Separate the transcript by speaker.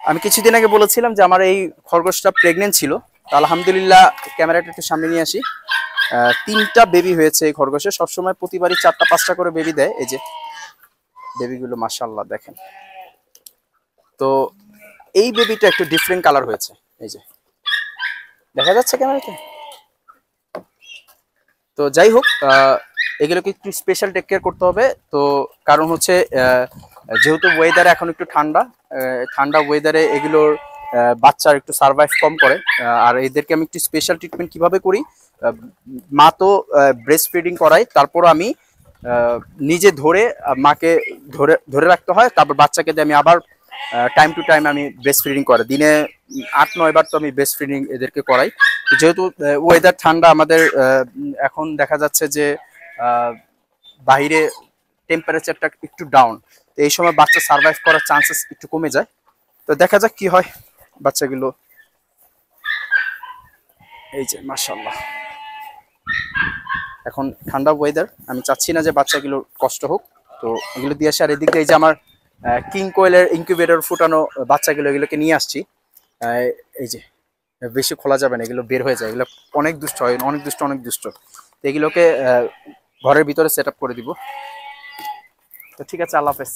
Speaker 1: আমি কিছুদিন আগে বলেছিলাম যে আমার এই খরগোশটা প্রেগনেন্ট ছিল। তো আলহামদুলিল্লাহ, ক্যামেরাটা একটু সামনে নিয়ে আসি। 3টা বেবি হয়েছে এই খরগোশে। সবসময় প্রতিবারই 4টা 5টা করে বেবি দেয়। এই যে বেবিগুলো মাশাআল্লাহ দেখেন। তো এই বেবিটা একটু ডিফারেন্ট কালার হয়েছে। এই যে দেখা যাচ্ছে ক্যামেরাতে। তো যাই হোক, এগুলোকে একটু স্পেশাল টেক কেয়ার করতে হবে। তো কারণ হচ্ছে যেহেতু ওয়েদার এখন একটু ঠান্ডা, ঠান্ডা ওয়েদারে এগুলোর বাচ্চার একটু সার্ভাইভ কম করে। আর এদেরকে আমি একটু স্পেশাল ট্রিটমেন্ট কিভাবে করি, আহ, মা তো ব্রেস্ট ফিডিং করাই, তারপর আমি নিজে ধরে মাকে ধরে ধরে রাখতে হয়। তারপর বাচ্চাকে দিয়ে আমি আবার টাইম টু টাইম আমি ব্রেস্ট ফিডিং করে দিনে 8-9 বার তো আমি ব্রেস্ট ফিডিং এদেরকে করাই। যেহেতু ওয়েদার ঠান্ডা আমাদের, এখন দেখা যাচ্ছে যে বাইরে টেম্পারেচারটা একটু ডাউন। তো এই সময় বাচ্চা সার্ভাইভ করার চান্সেস একটু কমে যায়। তো দেখা যাক কি হয় বাচ্চাগুলো। এই যে মাশাআল্লাহ, এখন ঠান্ডা ওয়েদার, আমি চাচ্ছি না যে বাচ্চাগুলোর কষ্ট হোক। তো এগুলো দিয়ে আসে। আর এদিক দিয়ে এই যে আমার কিং কোয়েলের ইনকিউবেটর ফুটানো বাচ্চাগুলো, এগুলোকে নিয়ে আসছি। এই যে বেশি খোলা যাবে না, এগুলো বের হয়ে যায়। এগুলো অনেক দুষ্ট হয়, অনেক দুষ্ট, অনেক দুষ্ট। তো এগুলোকে ঘরের ভিতরে সেট আপ করে দিব। তো ঠিক আছে, আল্লাহ হাফেজ।